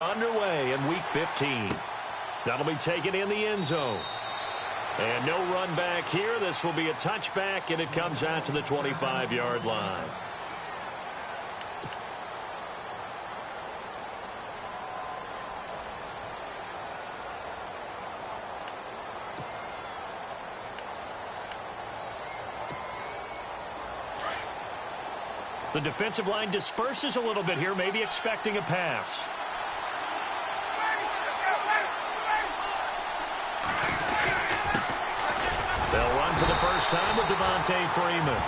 Underway in Week 15. That'll be taken in the end zone. And no run back here. This will be a touchback, and it comes out to the 25-yard line. The defensive line disperses a little bit here, maybe expecting a pass. They'll run for the first time with Devontae Freeman.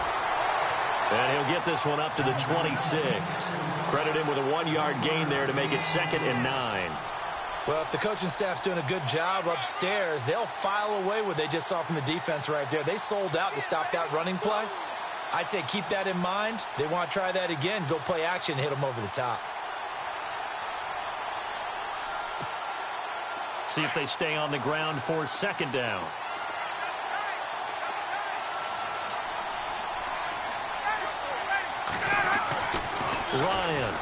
And he'll get this one up to the 26. Credit him with a 1-yard gain there to make it 2nd and 9. Well, if the coaching staff's doing a good job upstairs, they'll file away what they just saw from the defense right there. They sold out to stop that running play. I'd say keep that in mind. They want to try that again. Go play action, hit them over the top. See if they stay on the ground for 2nd down. Ryan.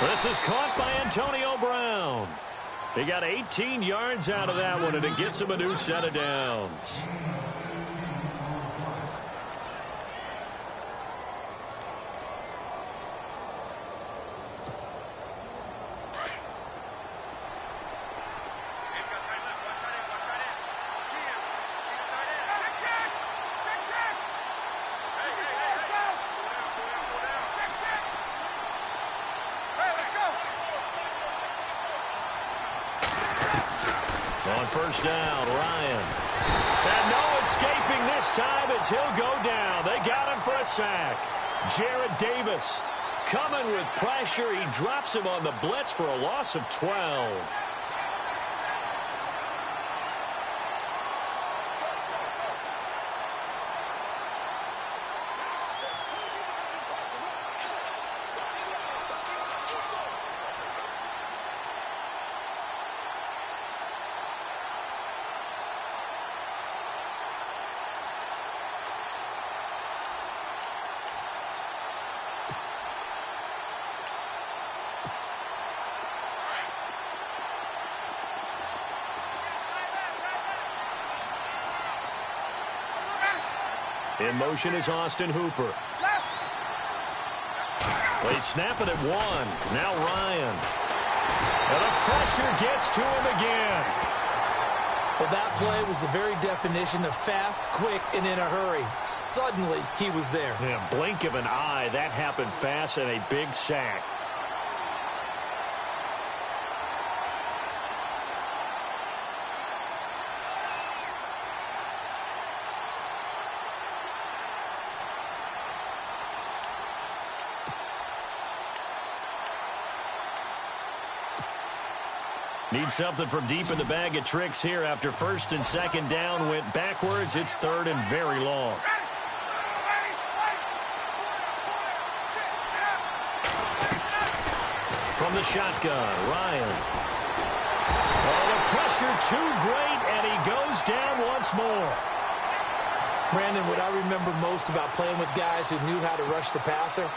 This is caught by Antonio Brown. He got 18 yards out of that one, and it gets him a new set of downs. On first down, Ryan. And no escaping this time as he'll go down. They got him for a sack. Jarrad Davis coming with pressure. He drops him on the blitz for a loss of 12. In motion is Austin Hooper. They snap it at 1. Now Ryan. And the pressure gets to him again. Well, that play was the very definition of fast, quick, and in a hurry. Suddenly, he was there. Yeah, blink of an eye. That happened fast and a big sack. Need something from deep in the bag of tricks here after 1st and 2nd down went backwards. It's 3rd and very long. From the shotgun, Ryan. Oh, the pressure too great, and he goes down once more. Brandon, what I remember most about playing with guys who knew how to rush the passer,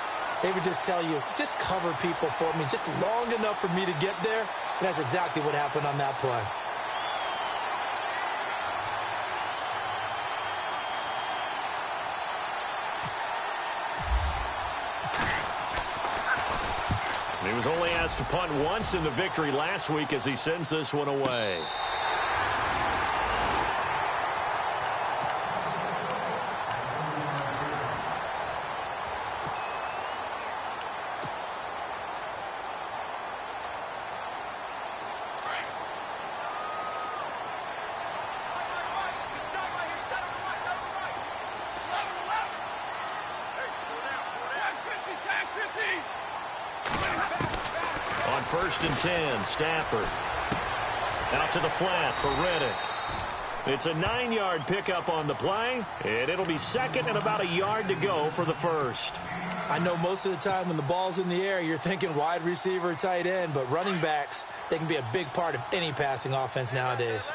they would just tell you, just cover people for me, just long enough for me to get there. And that's exactly what happened on that play. He was only asked to punt once in the victory last week as he sends this one away. On 1st and 10, Stafford. Out to the flat for Reddick. It's a 9-yard pickup on the play, and it'll be 2nd and about a yard to go for the 1st. I know most of the time when the ball's in the air, you're thinking wide receiver, tight end, but running backs, they can be a big part of any passing offense nowadays.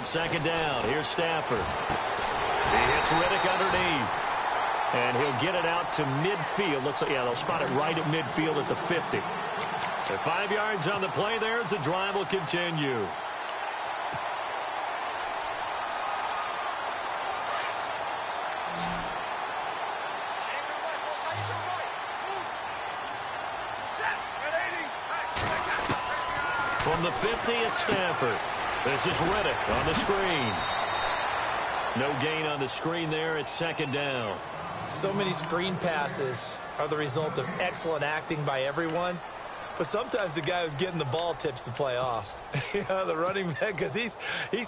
second down. Here's Stafford. He hits Riddick underneath. And he'll get it out to midfield. Looks like, yeah, they'll spot it right at midfield at the 50. At 5 yards on the play there as the drive will continue. From the 50, it's Stafford. This is Riddick on the screen. No gain on the screen there. It's second down. So many screen passes are the result of excellent acting by everyone. But sometimes the guy who's getting the ball tips the play off. The running back, because he's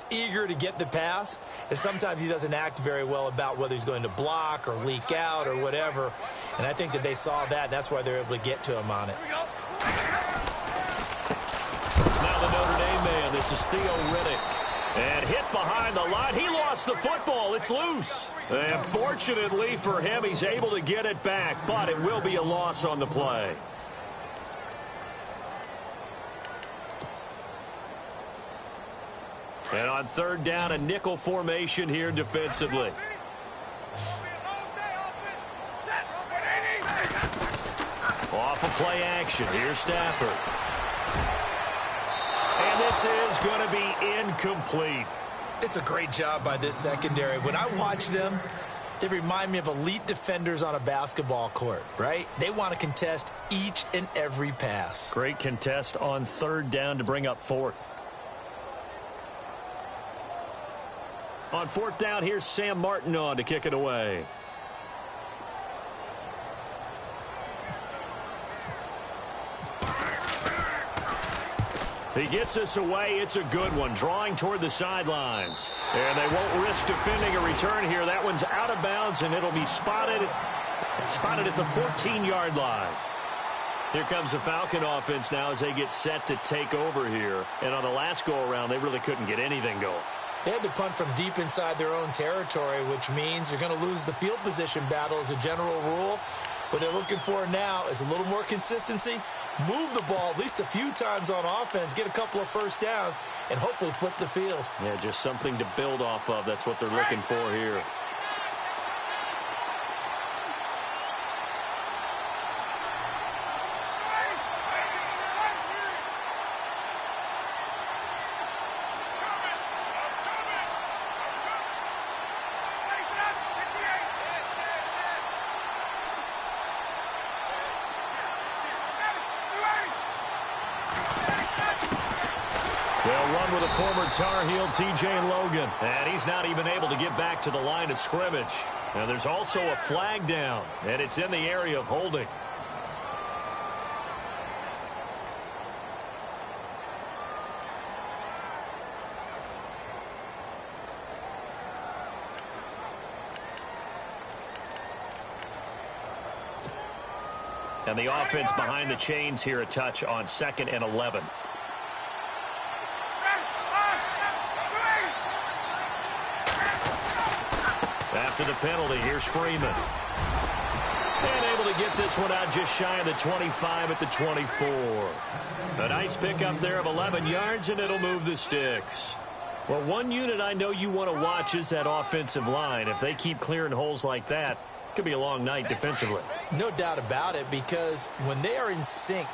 eager to get the pass. And sometimes he doesn't act very well about whether he's going to block or leak out or whatever. And I think that they saw that, and that's why they're able to get to him on it. Now the Notre Dame man. This is Theo Riddick. And hit behind the line. He lost the football. It's loose. And fortunately for him, he's able to get it back. But it will be a loss on the play. And on third down, a nickel formation here defensively. Off of play action. Here's Stafford. And this is going to be incomplete. It's a great job by this secondary. When I watch them, they remind me of elite defenders on a basketball court, right? They want to contest each and every pass. Great contest on third down to bring up fourth. On fourth down, here's Sam Martin on to kick it away. He gets this away. It's a good one. Drawing toward the sidelines. And they won't risk defending a return here. That one's out of bounds, and it'll be spotted at the 14-yard line. Here comes the Falcon offense now as they get set to take over here. And on the last go-around, they really couldn't get anything going. They had to punt from deep inside their own territory, which means you're going to lose the field position battle as a general rule. What they're looking for now is a little more consistency, move the ball at least a few times on offense, get a couple of first downs, and hopefully flip the field. Yeah, just something to build off of. That's what they're looking for here. They'll run with a former Tar Heel, T.J. Logan. And he's not even able to get back to the line of scrimmage. And there's also a flag down, and it's in the area of holding. And the offense behind the chains here, a touch on 2nd and 11. After the penalty, here's Freeman. And able to get this one out just shy of the 25 at the 24. A nice pickup there of 11 yards, and it'll move the sticks. Well, one unit I know you want to watch is that offensive line. If they keep clearing holes like that, it could be a long night defensively. No doubt about it, because when they are in sync,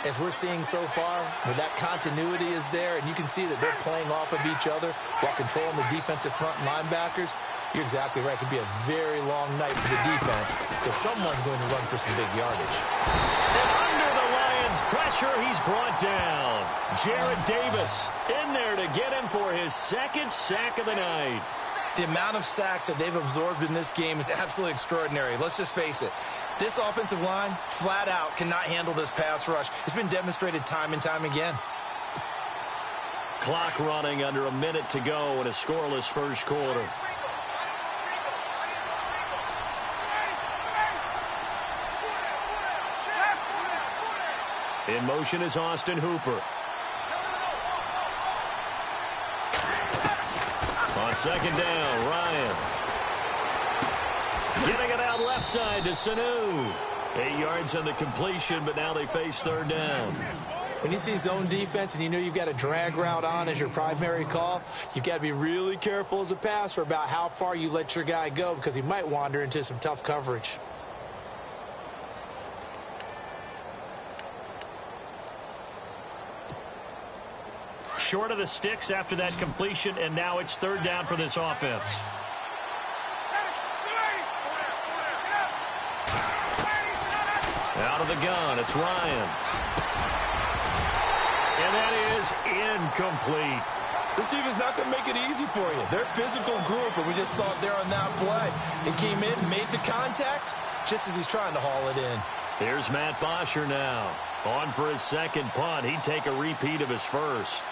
as we're seeing so far, where that continuity is there, and you can see that they're playing off of each other while controlling the defensive front linebackers, you're exactly right. It could be a very long night for the defense because someone's going to run for some big yardage. And under the Lions' pressure, he's brought down. Jarrad Davis in there to get him for his 2nd sack of the night. The amount of sacks that they've absorbed in this game is absolutely extraordinary. Let's just face it. This offensive line, flat out, cannot handle this pass rush. It's been demonstrated time and time again. Clock running under a minute to go in a scoreless first quarter. In motion is Austin Hooper. On 2nd down, Ryan. Getting it out left side to Sanu. 8 yards on the completion, but now they face 3rd down. When you see zone defense and you know you've got a drag route on as your primary call, you've got to be really careful as a passer about how far you let your guy go because he might wander into some tough coverage. Short of the sticks after that completion, and now it's third down for this offense. Out of the gun, it's Ryan. And that is incomplete. This defense is not going to make it easy for you. They're a physical group, and we just saw it there on that play. It came in, made the contact, just as he's trying to haul it in. Here's Matt Bosher now. On for his second punt. He'd take a repeat of his first.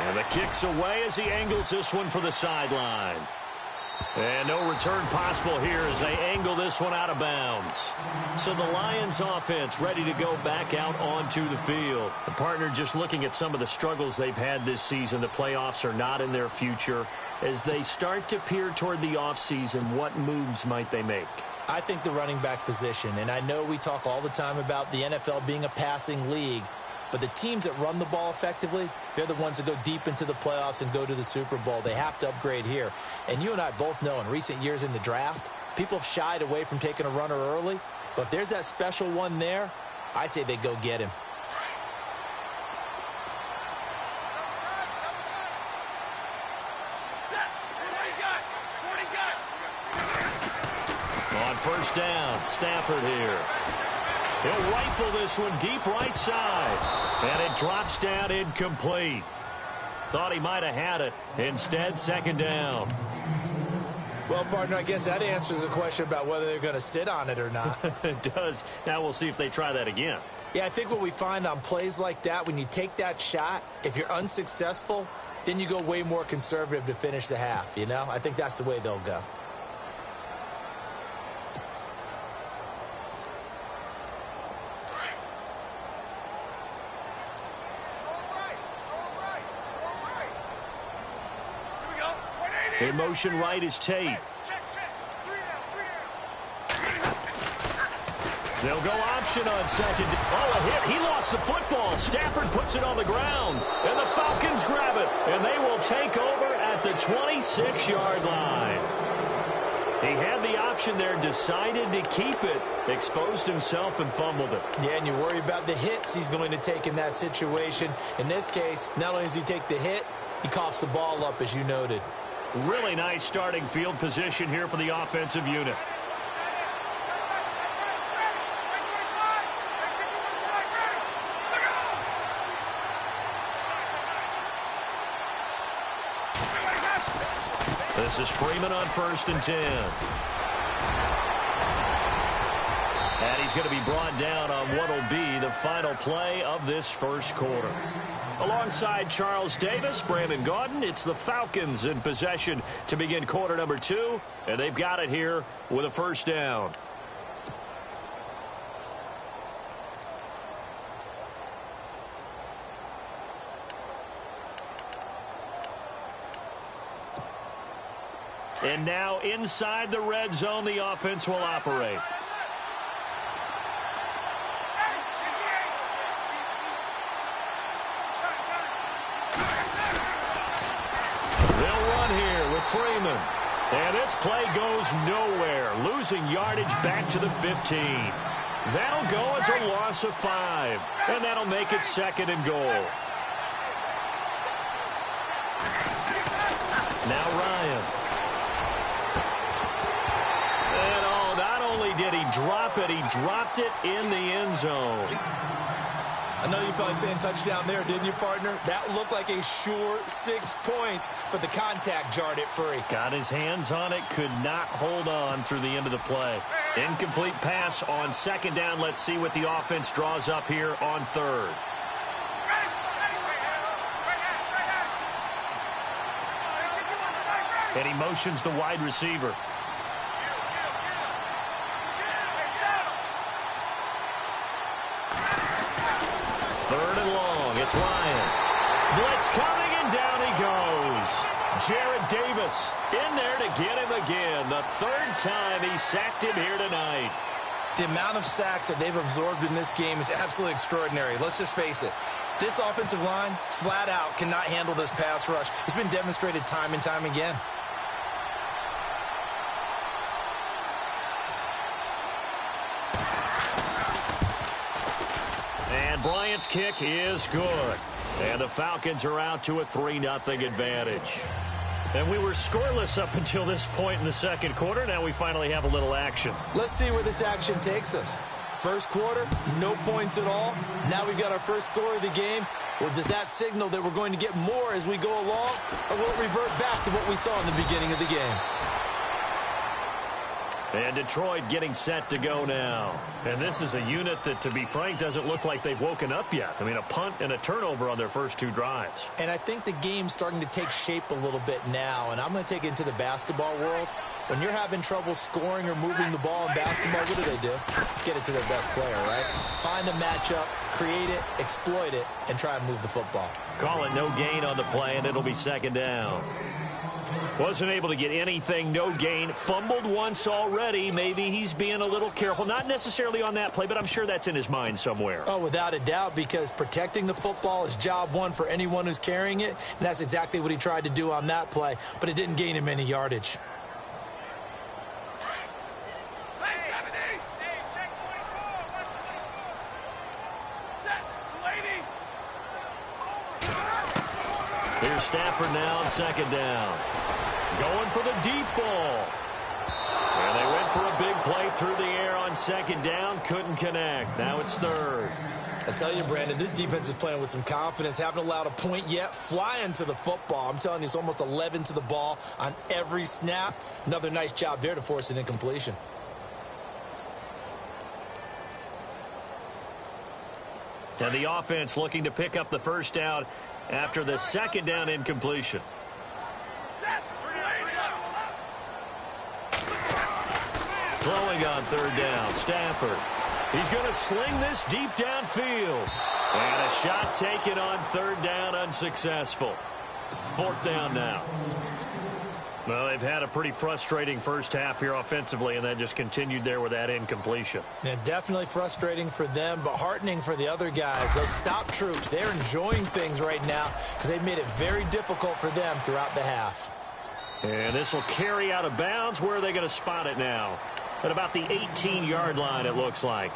And the kick's away as he angles this one for the sideline. And no return possible here as they angle this one out of bounds. So the Lions offense ready to go back out onto the field. The partner just looking at some of the struggles they've had this season. The playoffs are not in their future. As they start to peer toward the offseason, what moves might they make? I think the running back position, and I know we talk all the time about the NFL being a passing league, but the teams that run the ball effectively, they're the ones that go deep into the playoffs and go to the Super Bowl. They have to upgrade here. And you and I both know in recent years in the draft, people have shied away from taking a runner early. But if there's that special one there, I say they go get him. On first down, Stafford here. He'll rifle this one deep right side. And it drops down incomplete. Thought he might have had it. Instead, second down. Well, partner, I guess that answers the question about whether they're going to sit on it or not. It does. Now we'll see if they try that again. Yeah, I think what we find on plays like that, when you take that shot, if you're unsuccessful, then you go way more conservative to finish the half, you know? I think that's the way they'll go. In motion right is Tate. They'll go option on second. Oh, a hit. He lost the football. Stafford puts it on the ground. And the Falcons grab it. And they will take over at the 26-yard line. He had the option there, decided to keep it, exposed himself and fumbled it. Yeah, and you worry about the hits he's going to take in that situation. In this case, not only does he take the hit, he coughs the ball up, as you noted. Really nice starting field position here for the offensive unit. This is Freeman on 1st and 10. And he's going to be brought down on what will be the final play of this first quarter. Alongside Charles Davis, Brandon Gaudin, it's the Falcons in possession to begin quarter number 2. And they've got it here with a first down. And now inside the red zone, the offense will operate. They'll run here with Freeman. And this play goes nowhere, losing yardage back to the 15. That'll go as a loss of 5. And that'll make it 2nd and goal. Now Ryan. Did he drop it? He dropped it in the end zone. I know you felt like saying touchdown there, didn't you, partner? That looked like a sure 6 points, but the contact jarred it free. Got his hands on it, could not hold on through the end of the play. Incomplete pass on 2nd down. Let's see what the offense draws up here on 3rd. And he motions the wide receiver. 3rd and long. It's Ryan. Blitz coming, and down he goes. Jarrad Davis in there to get him again. The third time he sacked him here tonight. The amount of sacks that they've absorbed in this game is absolutely extraordinary. Let's just face it. This offensive line, flat out, cannot handle this pass rush. It's been demonstrated time and time again. And Bryant's kick is good. And the Falcons are out to a 3-0 advantage. And we were scoreless up until this point in the second quarter. Now we finally have a little action. Let's see where this action takes us. First quarter, no points at all. Now we've got our first score of the game. Or does that signal that we're going to get more as we go along? Or will it revert back to what we saw in the beginning of the game? And Detroit getting set to go now. And this is a unit that, to be frank, doesn't look like they've woken up yet. I mean, a punt and a turnover on their first two drives. And I think the game's starting to take shape a little bit now. And I'm going to take it into the basketball world. When you're having trouble scoring or moving the ball in basketball, what do? Get it to their best player, right? Find a matchup, create it, exploit it, and try and move the football. Call it no gain on the play, and it'll be second down. Wasn't able to get anything, no gain. Fumbled once already. Maybe he's being a little careful. Not necessarily on that play, but I'm sure that's in his mind somewhere. Oh, without a doubt, because protecting the football is job one for anyone who's carrying it, and that's exactly what he tried to do on that play, but it didn't gain him any yardage. Here's Stafford now on second down. Going for the deep ball. And they went for a big play through the air on second down. Couldn't connect. Now it's third. I tell you, Brandon, this defense is playing with some confidence. Haven't allowed a point yet. Flying to the football. I'm telling you, it's almost 11 to the ball on every snap. Another nice job there to force an incompletion. And the offense looking to pick up the first down after the second down incompletion. Throwing on third down, Stafford. He's going to sling this deep downfield. And a shot taken on third down, unsuccessful. Fourth down now. Well, they've had a pretty frustrating first half here offensively, and then just continued there with that incompletion. Yeah, definitely frustrating for them, but heartening for the other guys. Those stop troops, they're enjoying things right now because they've made it very difficult for them throughout the half. And this will carry out of bounds. Where are they going to spot it now? At about the 18-yard line, it looks like.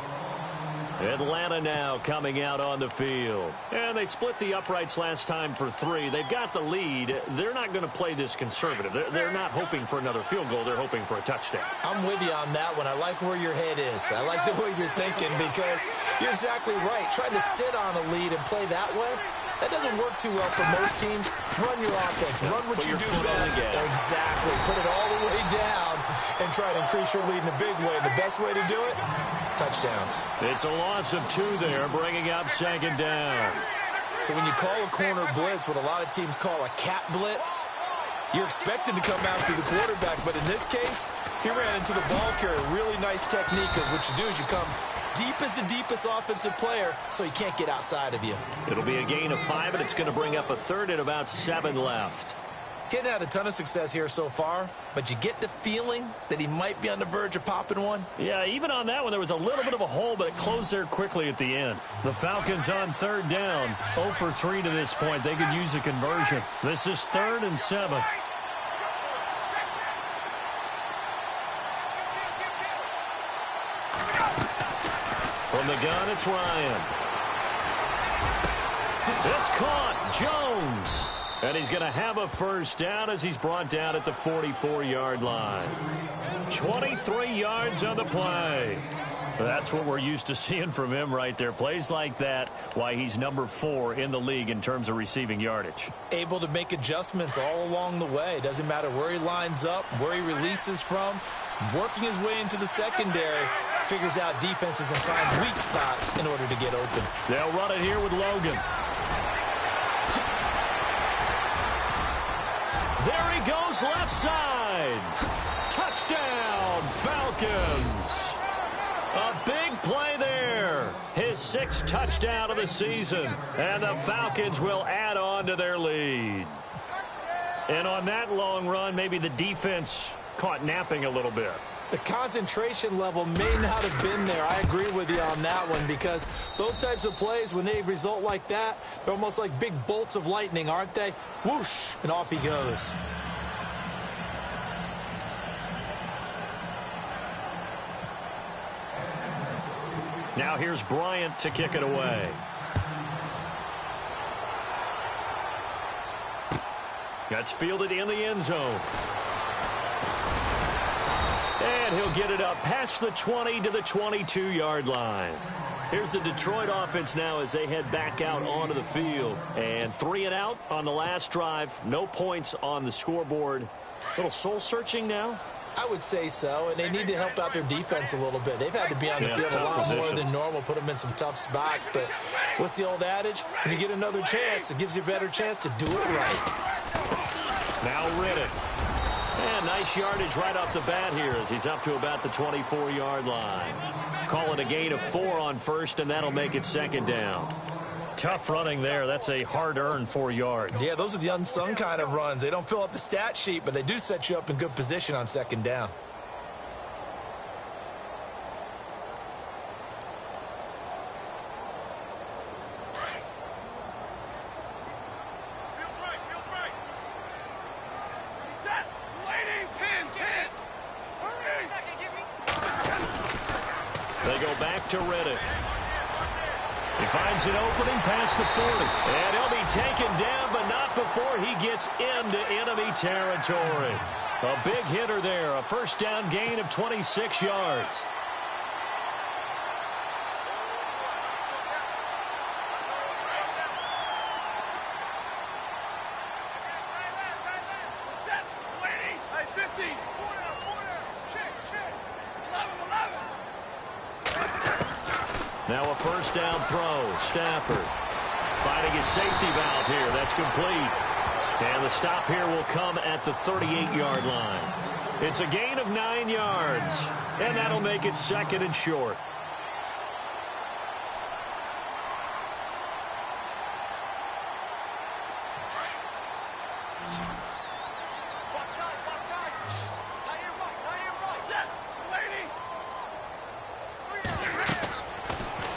Atlanta now coming out on the field. And they split the uprights last time for 3. They've got the lead. They're not going to play this conservative. They're not hoping for another field goal. They're hoping for a touchdown. I'm with you on that one. I like where your head is. I like the way you're thinking because you're exactly right. Trying to sit on a lead and play that way, that doesn't work too well for most teams. Run your offense. Run what you do best. Exactly. Put it all the way down and try to increase your lead in a big way. And the best way to do it, touchdowns. It's a loss of 2 there, bringing up second down. So when you call a corner blitz, what a lot of teams call a cat blitz, you're expected to come after the quarterback. But in this case, he ran into the ball carrier. Really nice technique, because what you do is you come deep as the deepest offensive player, so he can't get outside of you. It'll be a gain of 5, and it's going to bring up a third and about 7 left. Getting had a ton of success here so far, but you get the feeling that he might be on the verge of popping one. Yeah, even on that one, there was a little bit of a hole, but it closed there quickly at the end. The Falcons on third down, 0 for 3 to this point. They could use a conversion. This is 3rd and 7. From the gun, it's Ryan. It's caught. Jones. And he's going to have a first down as he's brought down at the 44-yard line. 23 yards on the play. That's what we're used to seeing from him right there. Plays like that, why he's number 4 in the league in terms of receiving yardage. Able to make adjustments all along the way. Doesn't matter where he lines up, where he releases from. Working his way into the secondary. Figures out defenses and finds weak spots in order to get open. They'll run it here with Logan. There he goes, left side. Touchdown, Falcons. A big play there. His 6th touchdown of the season. And the Falcons will add on on to their lead. And on that long run, maybe the defense caught napping a little bit. The concentration level may not have been there. I agree with you on that one, because those types of plays, when they result like that, they're almost like big bolts of lightning, aren't they? Whoosh, and off he goes. Now here's Bryant to kick it away. That's fielded in the end zone. And he'll get it up past the 20 to the 22-yard line. Here's the Detroit offense now as they head back out onto the field. And 3 and out on the last drive. No points on the scoreboard. A little soul-searching now? I would say so, and they need to help out their defense a little bit. They've had to be on the field a lot more than normal, put them in some tough spots. But what's the old adage? When you get another chance, it gives you a better chance to do it right. Now Riddick. And nice yardage right off the bat here as he's up to about the 24-yard line. Call it a gain of 4 on first, and that'll make it second down. Tough running there. That's a hard-earned 4 yards. Yeah, those are the unsung kind of runs. They don't fill up the stat sheet, but they do set you up in good position on second down. They go back to Riddick. He finds an opening past the 40. And he'll be taken down, but not before he gets into enemy territory. A big hitter there. A first down gain of 26 yards. Now a first down throw. Stafford finding his safety valve here. That's complete. And the stop here will come at the 38-yard line. It's a gain of 9 yards. And that'll make it second and short.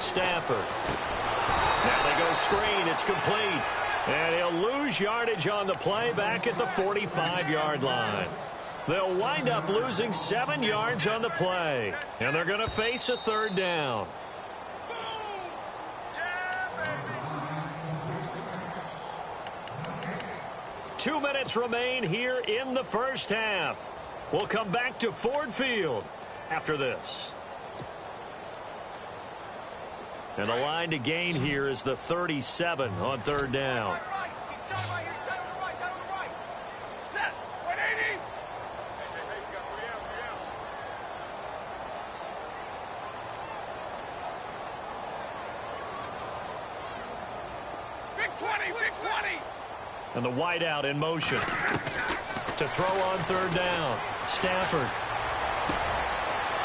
Stafford. Now they go screen. It's complete. And he'll lose yardage on the play back at the 45-yard line. They'll wind up losing 7 yards on the play. And they're going to face a third down. Two minutes remain here in the first half. We'll come back to Ford Field after this. And the line to gain here is the 37 on third down. Big 20, big 20. And the wideout in motion. To throw on third down. Stafford.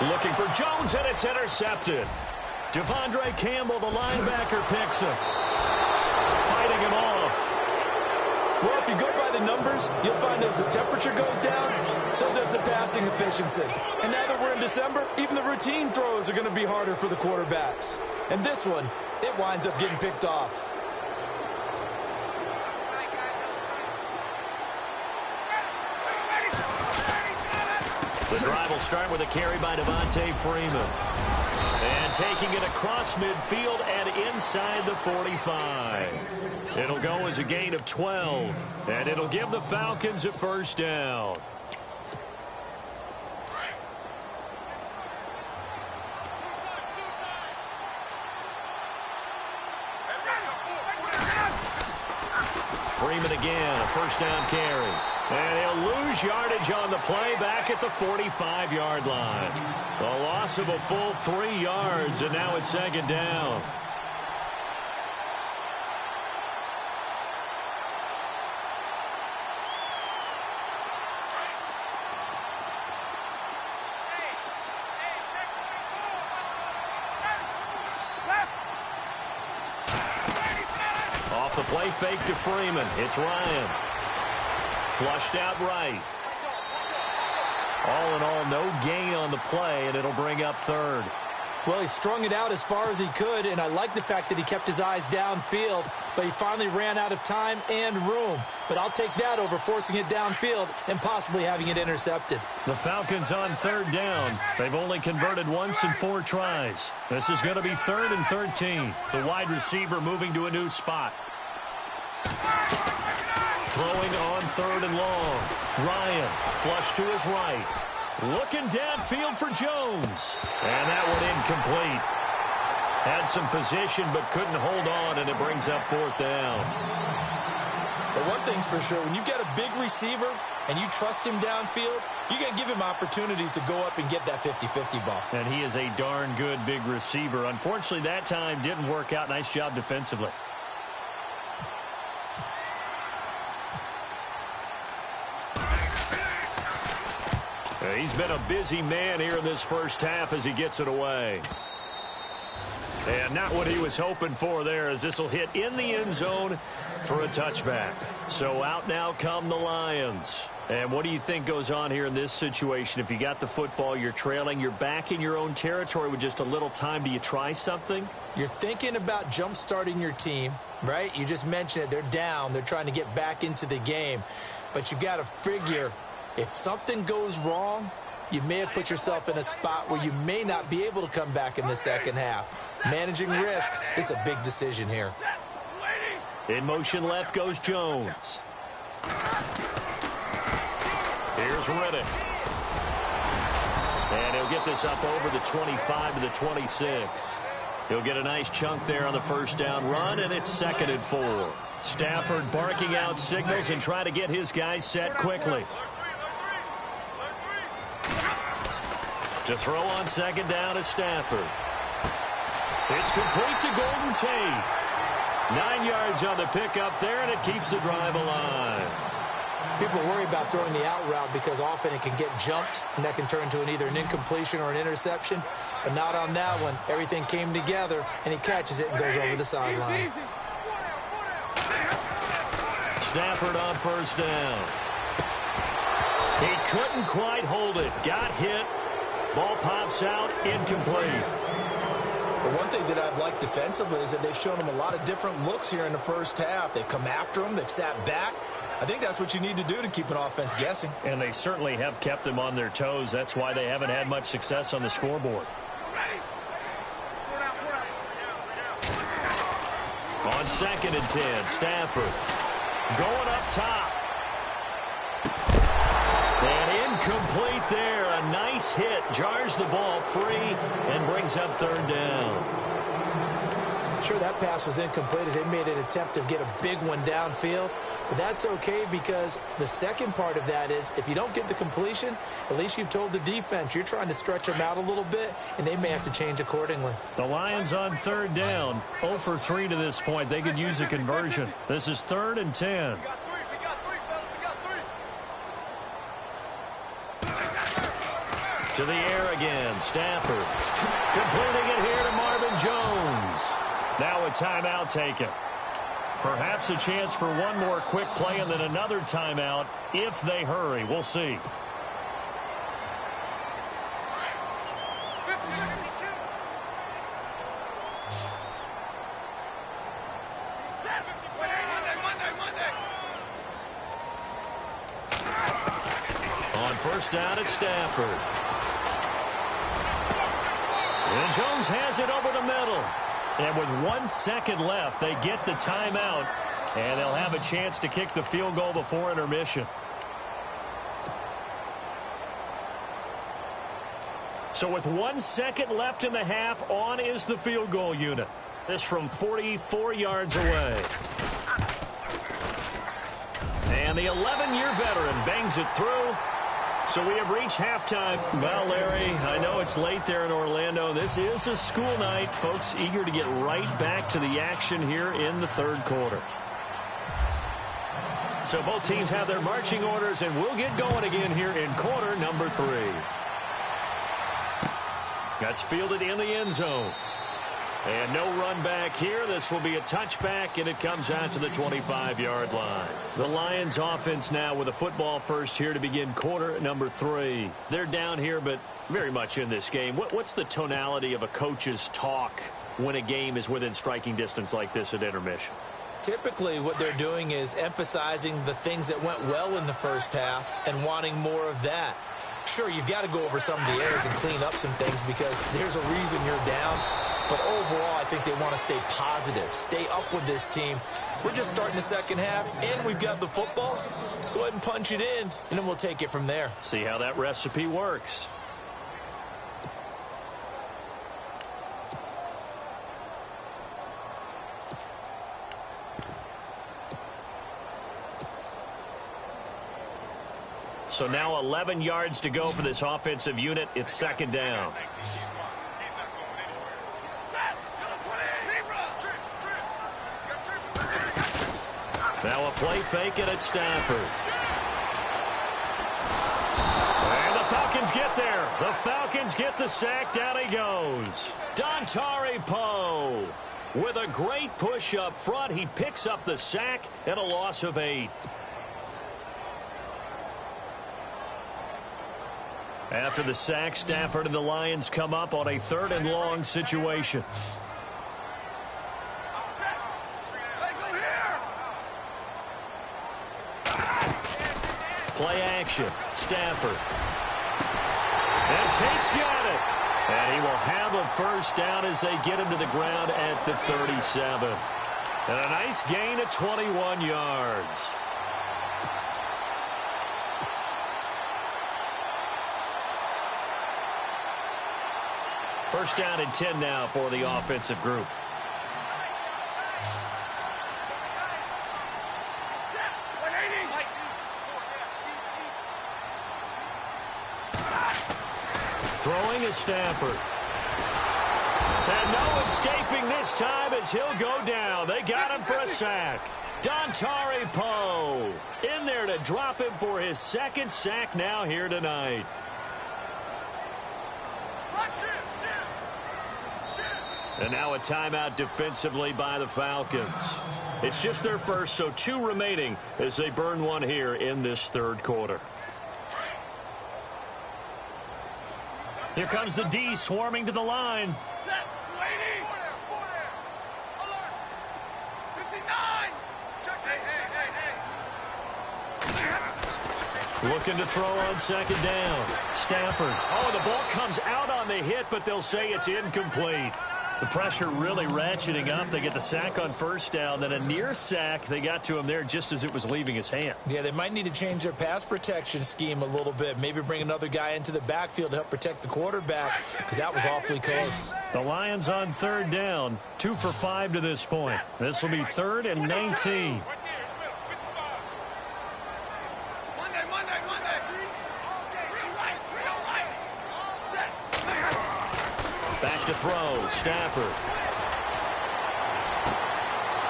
Looking for Jones, and it's intercepted. Devondre Campbell, the linebacker, picks him. Fighting him off. Well, if you go by the numbers, you'll find as the temperature goes down, so does the passing efficiency. And now that we're in December, even the routine throws are going to be harder for the quarterbacks. And this one, it winds up getting picked off. The drive will start with a carry by Devontae Freeman. And taking it across midfield and inside the 45. It'll go as a gain of 12. And it'll give the Falcons a first down. Freeman again, a first down carry. And he'll lose yardage on the play back at the 45-yard line. A loss of a full 3 yards, and now it's second down. The play fake to Freeman. It's Ryan. Flushed out right. All in all, no gain on the play, and it'll bring up third. Well, he strung it out as far as he could, and I like the fact that he kept his eyes downfield, but he finally ran out of time and room. But I'll take that over forcing it downfield and possibly having it intercepted. The Falcons on third down. They've only converted once in 4 tries. This is going to be 3rd and 13. The wide receiver moving to a new spot. Throwing on 3rd and long. Ryan, flush to his right. Looking downfield for Jones. And that one incomplete. Had some position but couldn't hold on, and it brings up 4th down. But one thing's for sure, when you get a big receiver and you trust him downfield, you're going to give him opportunities to go up and get that 50-50 ball. And he is a darn good big receiver. Unfortunately, that time didn't work out. Nice job defensively. He's been a busy man here in this first half as he gets it away. And not what he was hoping for there, as this will hit in the end zone for a touchback. So out now come the Lions. And what do you think goes on here in this situation? If you got the football, you're trailing, you're back in your own territory with just a little time. Do you try something? You're thinking about jump-starting your team, right? You just mentioned it. They're down. They're trying to get back into the game. But you've got to figure, if something goes wrong, you may have put yourself in a spot where you may not be able to come back in the second half. Managing risk is a big decision here. In motion left goes Jones. Here's Riddick. And he'll get this up over the 25 to the 26. He'll get a nice chunk there on the first down run, and it's 2nd and 4. Stafford barking out signals and trying to get his guys set quickly. To throw on 2nd down is Stafford. It's complete to Golden Tate. 9 yards on the pickup there, and it keeps the drive alive. People worry about throwing the out route because often it can get jumped, and that can turn into either an incompletion or an interception. But not on that one. Everything came together, and he catches it and goes over the sideline. Stafford on first down. He couldn't quite hold it. Got hit. Ball pops out, incomplete. But one thing that I've liked defensively is that they've shown him a lot of different looks here in the first half. They've come after him. They've sat back. I think that's what you need to do to keep an offense guessing. And they certainly have kept them on their toes. That's why they haven't had much success on the scoreboard. On 2nd and 10, Stafford going up top. And incomplete there. A nice hit. Jars the ball free and brings up 3rd down. Sure, that pass was incomplete as they made an attempt to get a big one downfield. But that's okay because the second part of that is if you don't get the completion, at least you've told the defense you're trying to stretch them out a little bit, and they may have to change accordingly. The Lions on 3rd down. 0 for 3 to this point. They could use a conversion. This is 3rd and 10. To the air again. Stafford completing it here to Marvin Jones. Now a timeout taken. Perhaps a chance for one more quick play and then another timeout if they hurry. We'll see. On first down, it's Stafford. And Jones has it over the middle. And with 1 second left, they get the timeout. And they'll have a chance to kick the field goal before intermission. So with 1 second left in the half, on is the field goal unit. This from 44 yards away. And the 11-year veteran bangs it through. So we have reached halftime. Well, Larry, I know it's late there in Orlando. This is a school night. Folks eager to get right back to the action here in the third quarter. So both teams have their marching orders, and we'll get going again here in quarter number 3. That's fielded in the end zone. And no run back here. This will be a touchback, and it comes out to the 25-yard line. The Lions offense now with a football first here to begin quarter number 3. They're down here, but very much in this game. What's the tonality of a coach's talk when a game is within striking distance like this at intermission? Typically, what they're doing is emphasizing the things that went well in the first half and wanting more of that. Sure, you've got to go over some of the errors and clean up some things because there's a reason you're down. But overall, I think they want to stay positive, stay up with this team. We're just starting the second half, and we've got the football. Let's go ahead and punch it in, and then we'll take it from there. See how that recipe works. So now 11 yards to go for this offensive unit. It's second down. Now a play fake it at Stafford. And the Falcons get there. The Falcons get the sack. Down he goes. Dontari Poe with a great push up front. He picks up the sack and a loss of 8. After the sack, Stafford and the Lions come up on a 3rd and long situation. Play action. Stafford. And Tate's got it. And he will have a first down as they get him to the ground at the 37. And a nice gain of 21 yards. First down and 10 now for the offensive group. Throwing is Stafford. And no escaping this time as he'll go down. They got him for a sack. Dontari Poe in there to drop him for his 2nd sack now here tonight. And now a timeout defensively by the Falcons. It's just their first, so 2 remaining as they burn one here in this 3rd quarter. Here comes the D swarming to the line. Looking to throw on 2nd down. Stafford. Oh, the ball comes out on the hit, but they'll say it's incomplete. The pressure really ratcheting up. They get the sack on 1st down, then a near sack. They got to him there just as it was leaving his hand. Yeah, they might need to change their pass protection scheme a little bit. Maybe bring another guy into the backfield to help protect the quarterback because that was awfully close. The Lions on 3rd down, 2 for 5 to this point. This will be 3rd and 19. Back to throw, Stafford.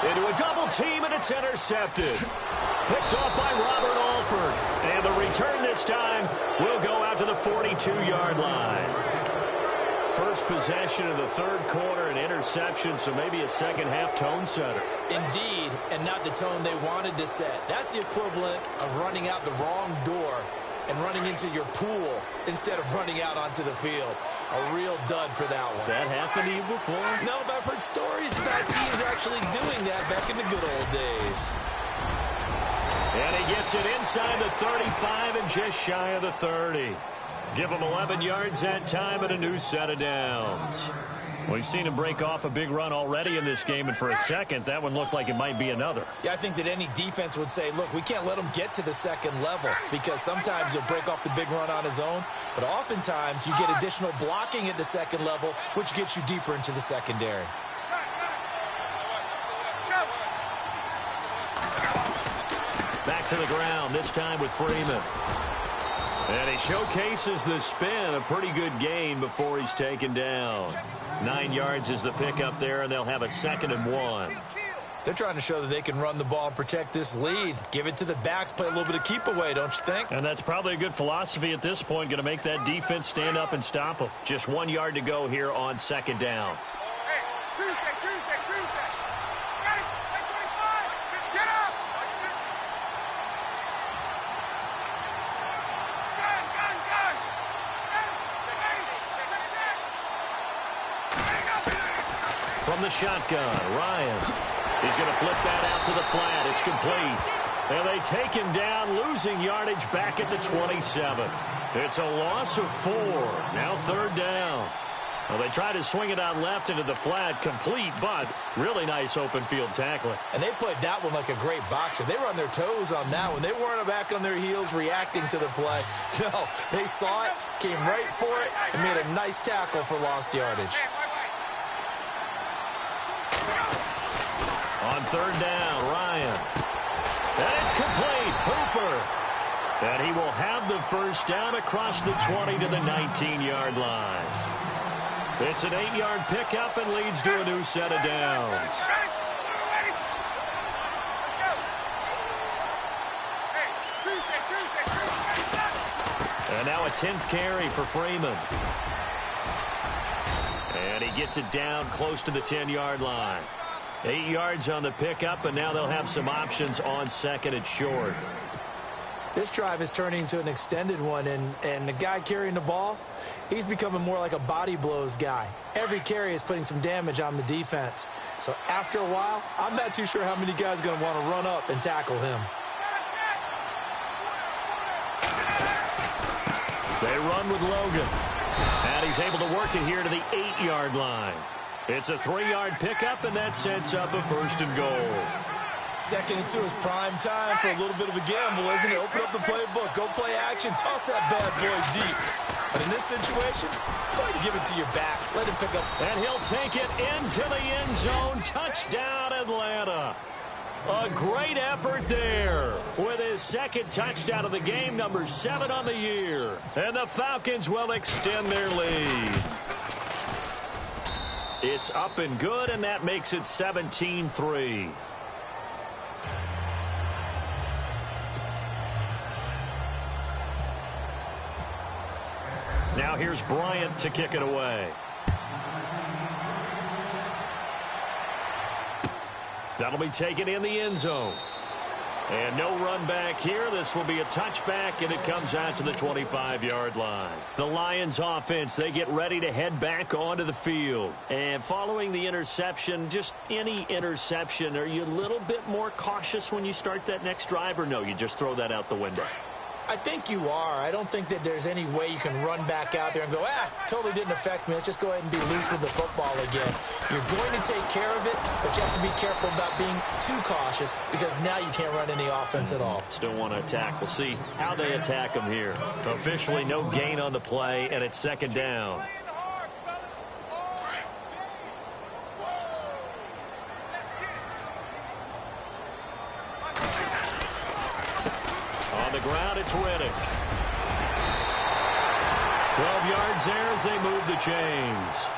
Into a double team, and it's intercepted. Picked off by Robert Alford. And the return this time will go out to the 42-yard line. First possession of the 3rd quarter, an interception, so maybe a second-half tone setter. Indeed, and not the tone they wanted to set. That's the equivalent of running out the wrong door and running into your pool instead of running out onto the field. A real dud for that one. Has that happened to you before? No, but I've heard stories about teams actually doing that back in the good old days. And he gets it inside the 35 and just shy of the 30. Give him 11 yards that time and a new set of downs. We've seen him break off a big run already in this game, and for a second, that one looked like it might be another. Yeah, I think that any defense would say, look, we can't let him get to the 2nd level because sometimes he'll break off the big run on his own, but oftentimes you get additional blocking at the 2nd level, which gets you deeper into the secondary. Back to the ground, this time with Freeman. And he showcases the spin, a pretty good gain before he's taken down. 9 yards is the pickup there, and they'll have a 2nd and 1. They're trying to show that they can run the ball and protect this lead. Give it to the backs, play a little bit of keep away, don't you think? And that's probably a good philosophy at this point, going to make that defense stand up and stop them. Just 1 yard to go here on 2nd down. From the shotgun, Ryan. He's going to flip that out to the flat. It's complete. And they take him down, losing yardage back at the 27. It's a loss of 4. Now 3rd down. Well, they tried to swing it out left into the flat, complete, but really nice open field tackling. And they played that one like a great boxer. They were on their toes on that one. They weren't back on their heels reacting to the play. No, they saw it, came right for it, and made a nice tackle for lost yardage. On 3rd down, Ryan. And it's complete. Hooper. And he will have the 1st down across the 20 to the 19-yard line. It's an 8-yard pickup and leads to a new set of downs. And now a 10th carry for Freeman. And he gets it down close to the 10-yard line. 8 yards on the pickup, and now they'll have some options on 2nd and short. This drive is turning into an extended one, and the guy carrying the ball, he's becoming more like a body blows guy. Every carry is putting some damage on the defense. So after a while, I'm not too sure how many guys are going to want to run up and tackle him. They run with Logan. And he's able to work it here to the 8-yard line. It's a 3-yard pickup, and that sets up a 1st and goal. 2nd and 2 is prime time for a little bit of a gamble, isn't it? Open up the playbook, go play action, toss that bad boy deep. But in this situation, go ahead and give it to your back. Let him pick up. And he'll take it into the end zone. Touchdown, Atlanta. A great effort there with his 2nd touchdown of the game, number 7 on the year. And the Falcons will extend their lead. It's up and good, and that makes it 17-3. Now here's Bryant to kick it away. That'll be taken in the end zone. And no run back here. This will be a touchback, and it comes out to the 25-yard line. The Lions offense, they get ready to head back onto the field. And following the interception, just any interception, are you a little bit more cautious when you start that next drive, or no, you just throw that out the window? I think you are. I don't think that there's any way you can run back out there and go, totally didn't affect me. Let's just go ahead and be loose with the football again. You're going to take care of it, but you have to be careful about being too cautious because now you can't run any offense at all. Still want to attack. We'll see how they attack him here. Officially no gain on the play, and it's 2nd down. Ground, it's Reddick. 12 yards there as they move the chains.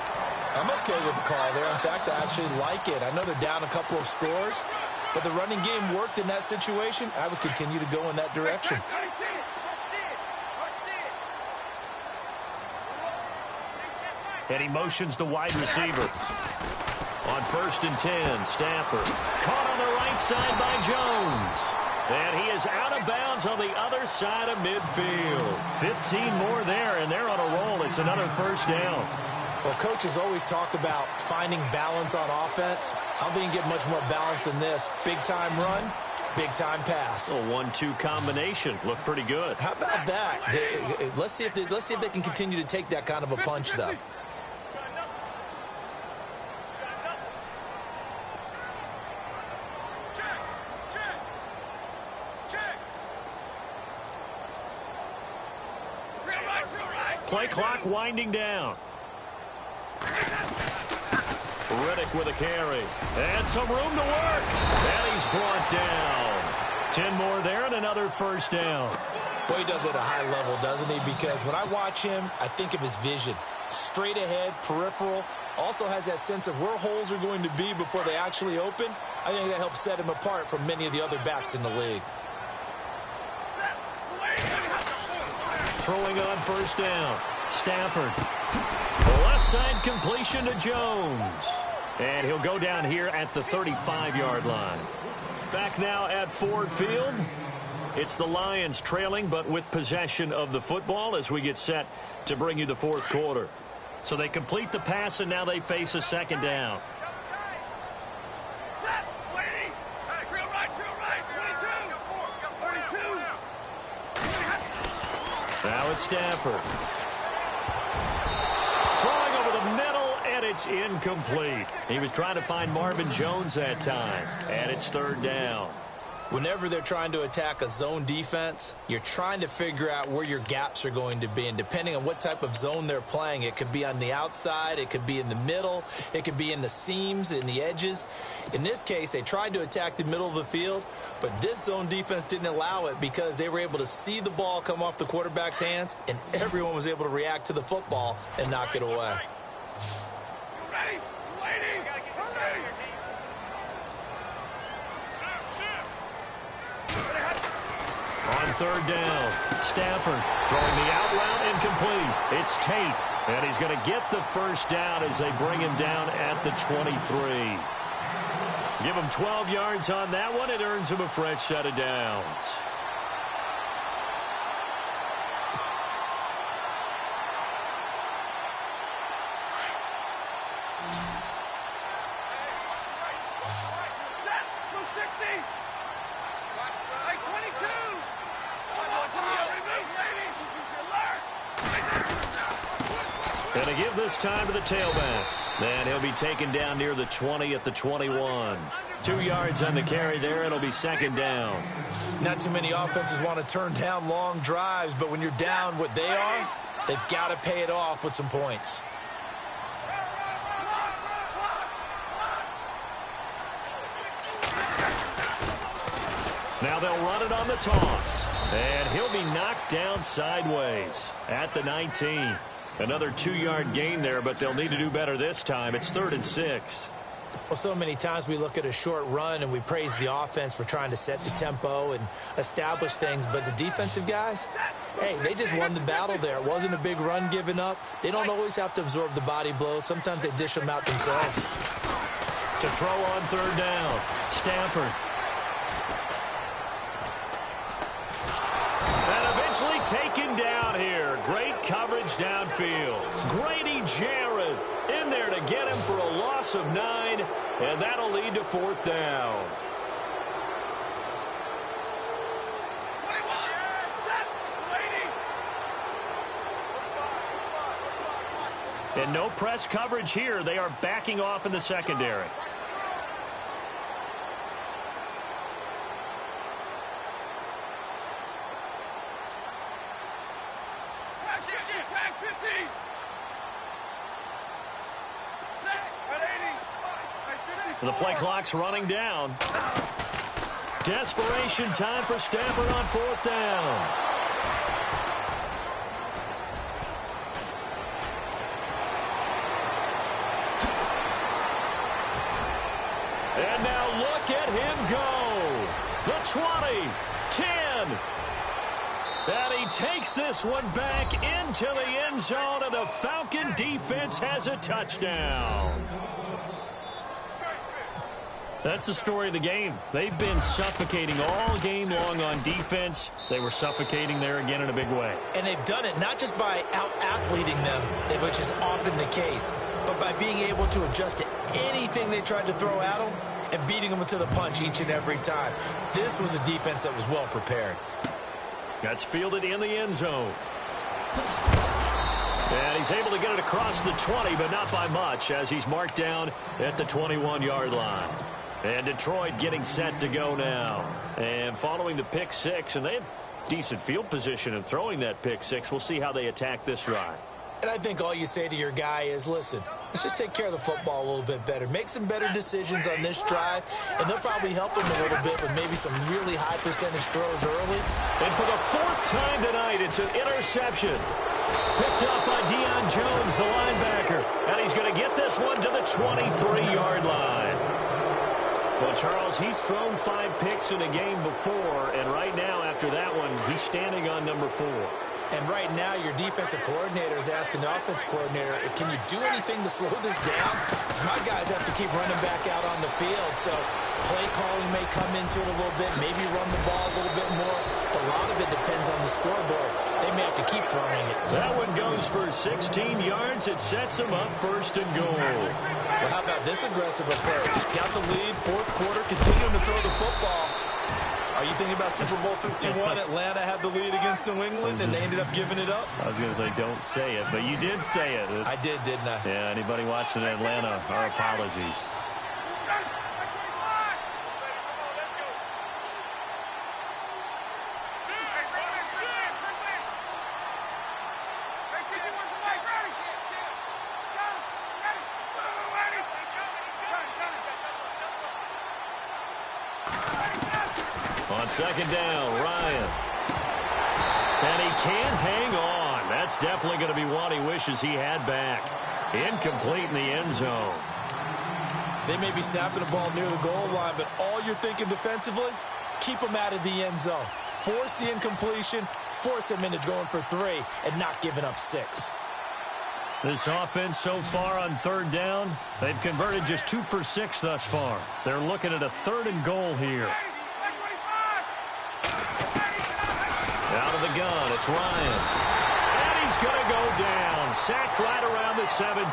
I'm okay with the call there. In fact, I actually like it. I know they're down a couple of scores, but the running game worked in that situation. I would continue to go in that direction. And he motions the wide receiver. On 1st and 10, Stafford. Caught on the right side by Jones. And he is out of bounds on the other side of midfield. 15 more there, and they're on a roll. It's another 1st down. Well, coaches always talk about finding balance on offense. I don't think you get much more balance than this. Big-time run, big-time pass. A 1-2 combination. Looked pretty good. How about that? Let's see if they can continue to take that kind of a punch, though. Play clock winding down. Reddick with a carry. And some room to work. And he's brought down. 10 more there and another 1st down. Boy, he does it at a high level, doesn't he? Because when I watch him, I think of his vision. Straight ahead, peripheral. Also has that sense of where holes are going to be before they actually open. I think that helps set him apart from many of the other backs in the league. Throwing on 1st down. Stafford. The left side completion to Jones. And he'll go down here at the 35-yard line. Back now at Ford Field. It's the Lions trailing, but with possession of the football as we get set to bring you the fourth quarter. So they complete the pass, and now they face a second down. Now it's Stafford. Throwing over the middle, and it's incomplete. He was trying to find Marvin Jones that time, and it's third down. Whenever they're trying to attack a zone defense, you're trying to figure out where your gaps are going to be. And depending on what type of zone they're playing, it could be on the outside, it could be in the middle, it could be in the seams, in the edges. In this case, they tried to attack the middle of the field, but this zone defense didn't allow it because they were able to see the ball come off the quarterback's hands, and everyone was able to react to the football and knock it away. On third down, Stafford throwing the out route incomplete. It's Tate, and he's going to get the first down as they bring him down at the 23. Give him 12 yards on that one. It earns him a fresh set of downs. And they give this time to the tailback. And he'll be taken down near the 20 at the 21. 2 yards on the carry there. It'll be second down. Not too many offenses want to turn down long drives, but when you're down what they are, they've got to pay it off with some points. Now they'll run it on the toss. And he'll be knocked down sideways at the 19. Another 2-yard gain there, but they'll need to do better this time. It's 3rd and 6. Well, so many times we look at a short run and we praise the offense for trying to set the tempo and establish things, but the defensive guys, hey, they just won the battle there. It wasn't a big run given up. They don't always have to absorb the body blows. Sometimes they dish them out themselves. To throw on third down, Stafford. And eventually taken down here. Great coverage downfield. Grady Jarrett in there to get him for a loss of 9, and that'll lead to 4th down. And no press coverage here. They are backing off in the secondary. The play clock's running down. Desperation time for Stafford on 4th down. And now look at him go. The 20, 10. And he takes this one back into the end zone, and the Falcon defense has a touchdown. That's the story of the game. They've been suffocating all game long on defense. They were suffocating there again in a big way. And they've done it not just by out-athleting them, which is often the case, but by being able to adjust to anything they tried to throw at them and beating them to the punch each and every time. This was a defense that was well prepared. That's fielded in the end zone. And he's able to get it across the 20, but not by much, as he's marked down at the 21-yard line. And Detroit getting set to go now. And following the pick six, and they have decent field position in throwing that pick six. We'll see how they attack this drive. And I think all you say to your guy is, listen, let's just take care of the football a little bit better. Make some better decisions on this drive, and they'll probably help him a little bit with maybe some really high percentage throws early. And for the 4th time tonight, it's an interception. Picked up by Deion Jones, the linebacker. And he's going to get this one to the 23-yard line. Well, Charles, he's thrown 5 picks in a game before, and right now after that one, he's standing on number 4. And right now, your defensive coordinator is asking the offensive coordinator, can you do anything to slow this down? Because my guys have to keep running back out on the field. So play calling may come into it a little bit, maybe run the ball a little bit more. But a lot of it depends on the scoreboard. They may have to keep throwing it. That one goes for 16 yards. It sets them up 1st and goal. Well, how about this aggressive approach? Got the lead, 4th quarter, continuing to throw the football. Are you thinking about Super Bowl 51? Atlanta had the lead against New England, and they ended up giving it up? I was going to say, don't say it, but you did say it. I did, didn't I? Yeah, anybody watching Atlanta, our apologies. On 2nd down, Ryan. And he can't hang on. That's definitely going to be one he wishes he had back. Incomplete in the end zone. They may be snapping the ball near the goal line, but all you're thinking defensively, keep them out of the end zone. Force the incompletion, force them into going for 3, and not giving up 6. This offense so far on 3rd down, they've converted just 2 for 6 thus far. They're looking at a 3rd and goal here. Out of the gun, it's Ryan. And he's going to go down. Sacked right around the 17.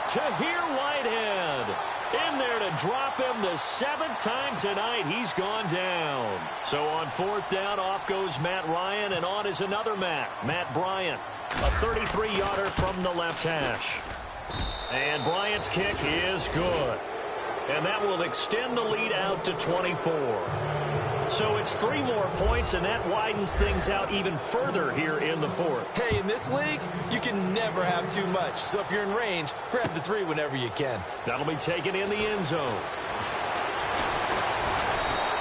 Tahir Whitehead in there to drop him the 7th time tonight. He's gone down. So on 4th down, off goes Matt Ryan, and on is another Matt Bryant. A 33-yarder from the left hash. And Bryant's kick is good. And that will extend the lead out to 24. So it's 3 more points, and that widens things out even further here in the 4th. Hey, in this league, you can never have too much. So if you're in range, grab the 3 whenever you can. That'll be taken in the end zone.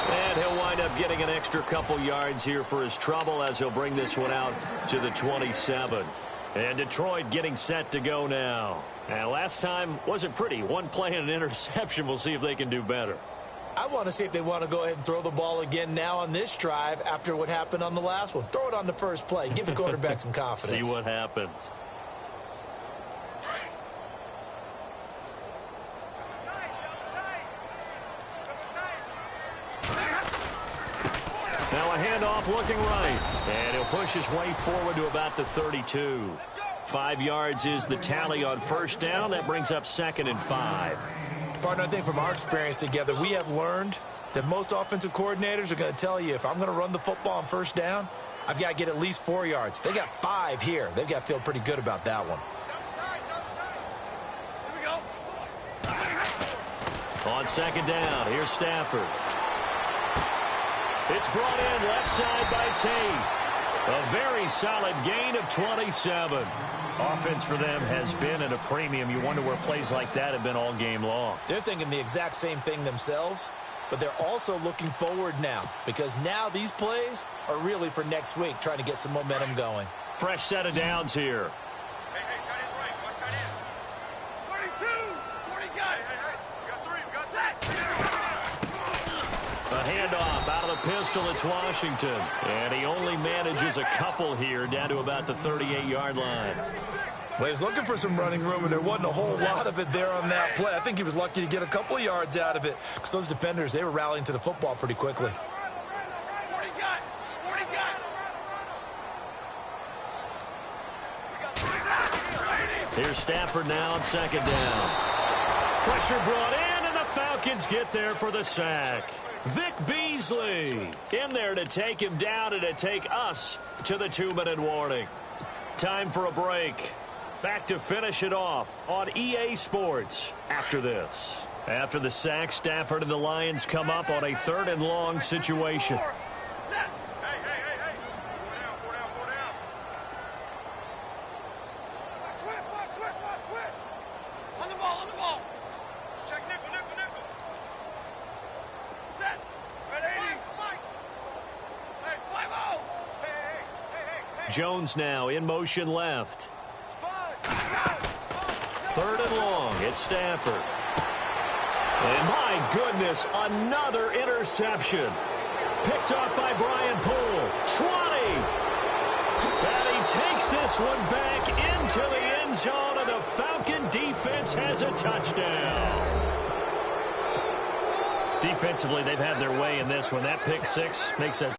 And he'll wind up getting an extra couple yards here for his trouble as he'll bring this one out to the 27. And Detroit getting set to go now. And last time wasn't pretty. 1 play and an interception. We'll see if they can do better. I want to see if they want to go ahead and throw the ball again now on this drive after what happened on the last one. Throw it on the first play. Give the quarterback some confidence. See what happens. Now a handoff looking right. And he'll push his way forward to about the 32. 5 yards is the tally on 1st down. That brings up 2nd and 5. Partner, I think from our experience together, we have learned that most offensive coordinators are going to tell you, if I'm going to run the football on 1st down, I've got to get at least 4 yards. They got 5 here. They've got to feel pretty good about that one. On 2nd down, here's Stafford. It's brought in left side by Tate. A very solid gain of 27. Offense for them has been at a premium. You wonder where plays like that have been all game long. They're thinking the exact same thing themselves, but they're also looking forward now because now these plays are really for next week, trying to get some momentum going. Fresh set of downs here. Hey, tight end's right. Watch tight end. 42. 40 guys. Hey, we got 3. We got A handoff out of the pistol. It's Washington. And he only manages a couple here down to about the 38-yard line. Well, he's looking for some running room, and there wasn't a whole lot of it there on that play. I think he was lucky to get a couple of yards out of it because those defenders, they were rallying to the football pretty quickly. 40 got. 40 got. Here's Stafford now on 2nd down. Pressure brought in, and the Falcons get there for the sack. Vic Beasley in there to take him down and to take us to the 2-minute warning. Time for a break. Back to finish it off on EA Sports after this. After the sack, Stafford and the Lions come up on a 3rd and long situation. Hey. 4 down. Switch. On the ball. Check nickel. Set. Right, 80. Hey, 5-0. Hey. Jones now in motion left. 3rd and long. It's Stafford. And my goodness, another interception. Picked off by Brian Poole. 20. And takes this one back into the end zone, and the Falcon defense has a touchdown. Defensively, they've had their way in this one. That pick six makes that